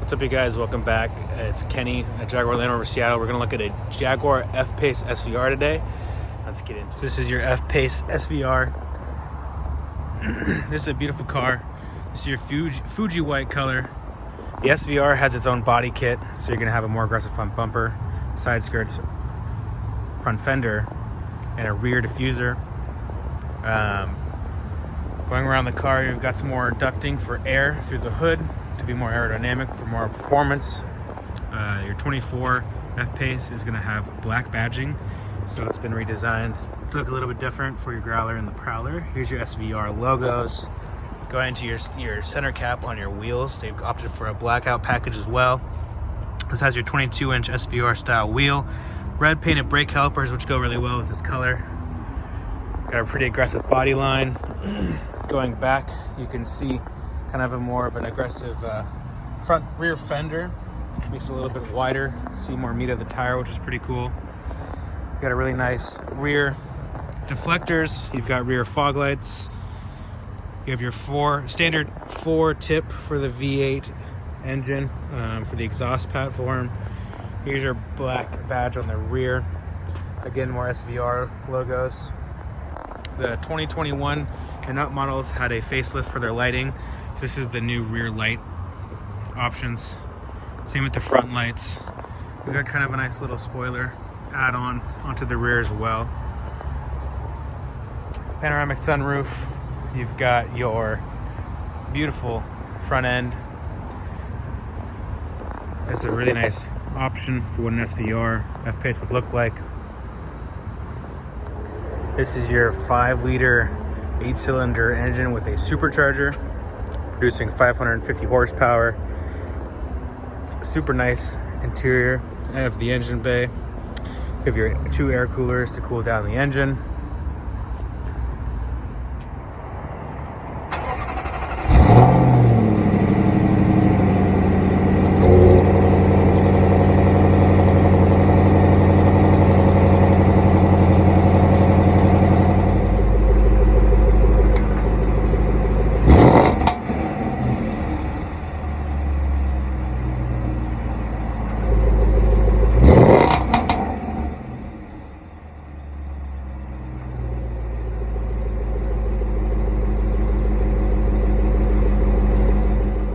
What's up, you guys? Welcome back. It's Kenny at Jaguar Lynnwood, Seattle. We're going to look at a Jaguar F-Pace SVR today. Let's get into it. This is your F-Pace SVR. This is a beautiful car. This is your Fuji white color. The SVR has its own body kit, so you're going to have a more aggressive front bumper, side skirts, front fender, and a rear diffuser. Going around the car, you've got some more ducting for air through the hood to be more aerodynamic for more performance. Your 24 F-Pace is going to have black badging, so it's been redesigned to look a little bit different for your Growler and the Prowler. Here's your SVR logos. Going into your center cap on your wheels, they've opted for a blackout package as well. This has your 22-inch SVR style wheel, red painted brake calipers, which go really well with this color. Got a pretty aggressive body line. Going back, you can see kind of more of an aggressive front rear fender. Makes it a little bit wider, see more meat of the tire, which is pretty cool. Got a really nice rear deflectors. You've got rear fog lights. You have your standard 4 tip for the V8 engine for the exhaust platform. Here's your black badge on the rear. Again, more SVR logos. The 2021 and up models had a facelift for their lighting. So this is the new rear light options. Same with the front lights. We've got kind of a nice little spoiler add-on onto the rear as well. Panoramic sunroof. You've got your beautiful front end. It's a really nice option for what an SVR F-Pace would look like. This is your 5-liter 8-cylinder engine with a supercharger, producing 550 horsepower. Super nice interior. I have the engine bay. You have your 2 air coolers to cool down the engine.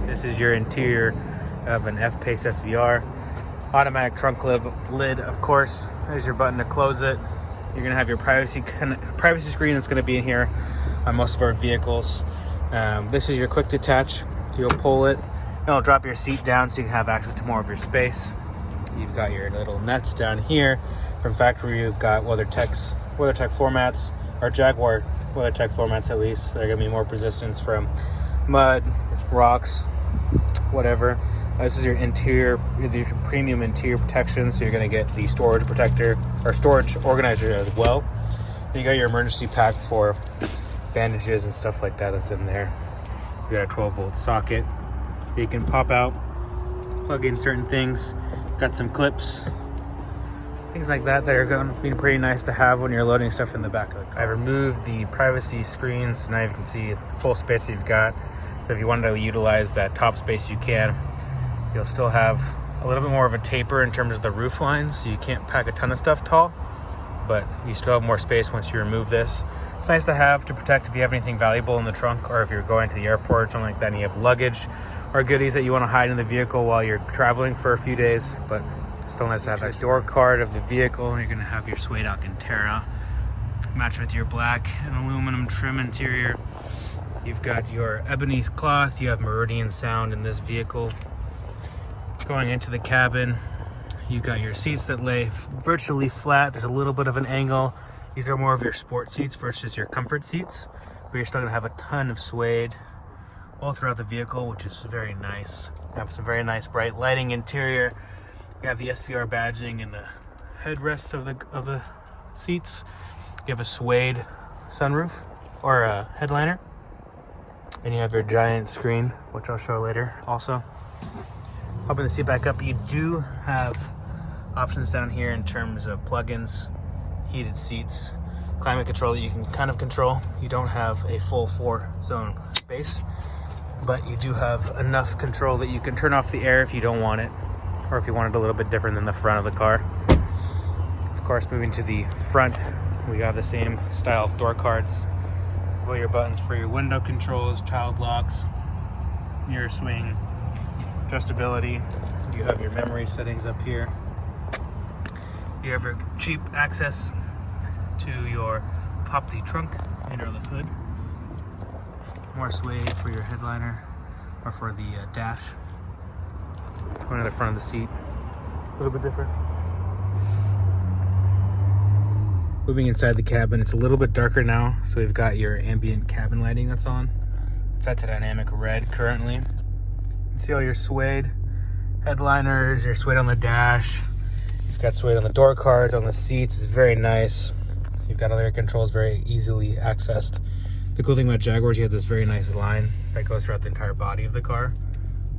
This is your interior of an F-Pace SVR. Automatic trunk lid, of course. There's your button to close it. You're gonna have your privacy screen that's gonna be in here on most of our vehicles. This is your quick detach. You'll pull it, and it'll drop your seat down so you can have access to more of your space. You've got your little nuts down here. From factory, you've got WeatherTech floor mats, or Jaguar WeatherTech floor mats at least. They're gonna be more resistance from mud, rocks, whatever. This is your interior, your premium interior protection, so you're going to get the storage protector or storage organizer as well. Then you got your emergency pack for bandages and stuff like that that's in there. You got a 12-volt socket that you can pop out, plug in certain things. Got some clips, things like that are going to be pretty nice to have when you're loading stuff in the back of the car. I removed the privacy screen, so now you can see the full space you've got. So if you wanted to utilize that top space, you can. You'll still have a little bit more of a taper in terms of the roof lines, so you can't pack a ton of stuff tall, but you still have more space once you remove this. It's nice to have to protect if you have anything valuable in the trunk, or if you're going to the airport or something like that and you have luggage or goodies that you want to hide in the vehicle while you're traveling for a few days, but still nice to have that door card of the vehicle. You're going to have your suede Alcantara match with your black and aluminum trim interior. You've got your ebony cloth. You have Meridian sound in this vehicle. Going into the cabin, you've got your seats that lay virtually flat. There's a little bit of an angle. These are more of your sport seats versus your comfort seats, but you're still gonna have a ton of suede all throughout the vehicle, which is very nice. You have some very nice bright lighting interior. You have the SVR badging in the headrests of the seats. You have a suede sunroof or a headliner. And you have your giant screen, which I'll show later also. Popping the seat back up, you do have options down here in terms of plugins, heated seats, climate control that you can kind of control. You don't have a full 4-zone space. but you do have enough control that you can turn off the air if you don't want it, or if you want it a little bit different than the front of the car. Of course, moving to the front, we got the same style door cards. All your buttons for your window controls, child locks, mirror swing, adjustability. You have your memory settings up here. You have your cheap access to your pop the trunk under the hood. More suede for your headliner or for the dash. Going to the front of the seat, a little bit different. Moving inside the cabin, it's a little bit darker now, so we've got your ambient cabin lighting that's on. It's set to dynamic red currently. You can see all your suede headliners, your suede on the dash. You've got suede on the door cards, on the seats. It's very nice. You've got all your controls very easily accessed. The cool thing about Jaguars, you have this very nice line that goes throughout the entire body of the car,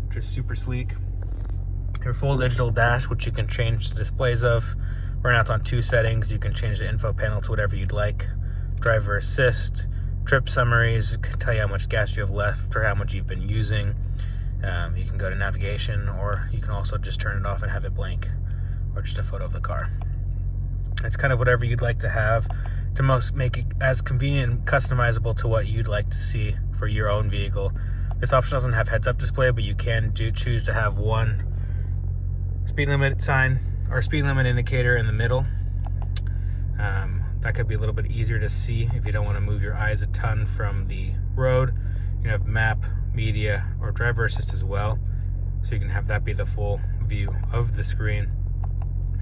which is super sleek. Your full digital dash, which you can change the displays of. Right now it's on 2 settings. You can change the info panel to whatever you'd like. Driver assist, trip summaries, can tell you how much gas you have left or how much you've been using. You can go to navigation, or you can also just turn it off and have it blank, or just a photo of the car. It's kind of whatever you'd like to have to make it as convenient and customizable to what you'd like to see for your own vehicle. This option doesn't have heads-up display, but you can choose to have one speed limit sign or speed limit indicator in the middle. That could be a little bit easier to see if you don't want to move your eyes a ton from the road. You have map, media, or driver assist as well, so you can have that be the full view of the screen.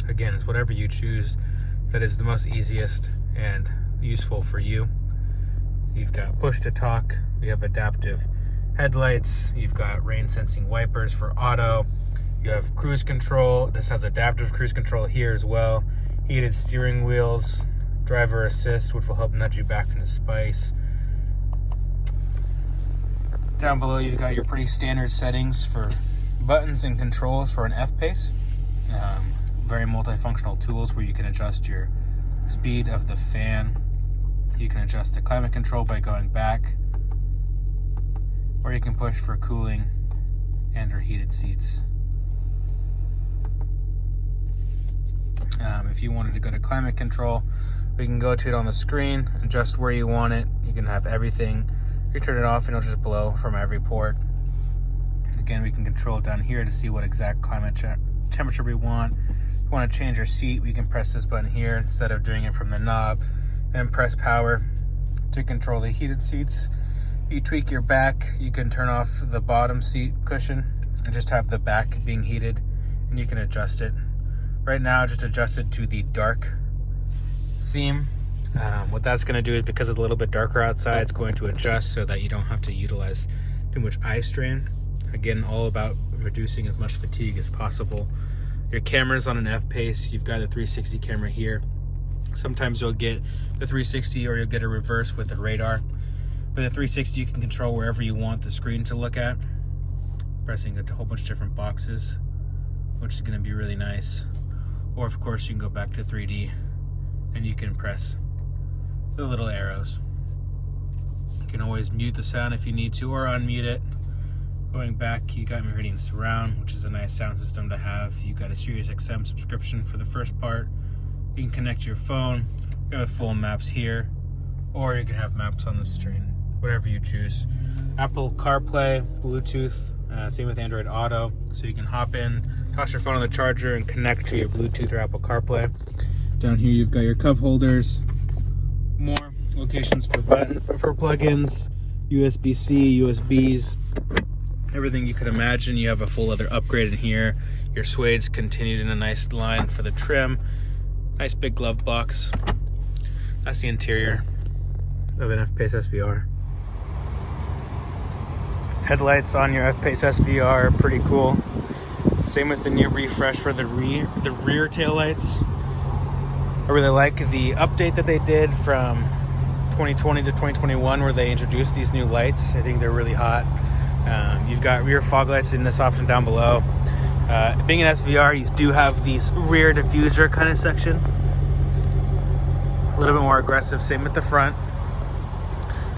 Again, it's whatever you choose that is the most easiest and useful for you. You've got push to talk, you have adaptive headlights, you've got rain sensing wipers for auto, you have cruise control. This has adaptive cruise control here as well. Heated steering wheels, driver assist, which will help nudge you back into space. Down below, you've got your pretty standard settings for buttons and controls for an F-Pace. Very multifunctional tools where you can adjust your speed of the fan. You can adjust the climate control by going back, or you can push for cooling and or heated seats. If you wanted to go to climate control, we can go to it on the screen, adjust where you want it. You can have everything. You turn it off and it'll just blow from every port. Again, we can control it down here to see what exact climate temperature we want. If you want to change your seat, we can press this button here instead of doing it from the knob, and press power to control the heated seats. You tweak your back, you can turn off the bottom seat cushion and just have the back being heated, and you can adjust it. Right now, just adjust it to the dark theme. What that's going to do is, because it's a little bit darker outside, it's going to adjust so that you don't have to utilize too much eye strain. Again, all about reducing as much fatigue as possible. Your camera's on an F-Pace. You've got a 360 camera here. Sometimes you'll get the 360 or you'll get a reverse with the radar. With the 360, you can control wherever you want the screen to look at, pressing a whole bunch of different boxes, which is going to be really nice. Or of course, you can go back to 3D and you can press the little arrows. You can always mute the sound if you need to, or unmute it. Going back, you got me reading surround, which is a nice sound system to have. You got a Sirius XM subscription for the first part. You can connect your phone. You have full maps here, or you can have maps on the screen, whatever you choose. Apple CarPlay, Bluetooth, same with Android Auto, so you can hop in, toss your phone on the charger, and connect to your Bluetooth or Apple CarPlay. Down here, you've got your cup holders, more locations for plugins, USB-C, USBs, everything you could imagine. You have a full leather upgrade in here. Your suede's continued in a nice line for the trim. Nice big glove box. That's the interior of an F-Pace SVR. Headlights on your F-Pace SVR are pretty cool. Same with the new refresh for the rear tail lights. I really like the update that they did from 2020 to 2021 where they introduced these new lights. I think they're really hot. You've got rear fog lights in this option down below. Being an SVR, you do have these rear diffuser kind of section. A little bit more aggressive, same with the front.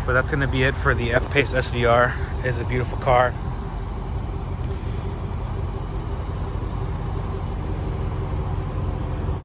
But that's going to be it for the F-Pace SVR. It's a beautiful car.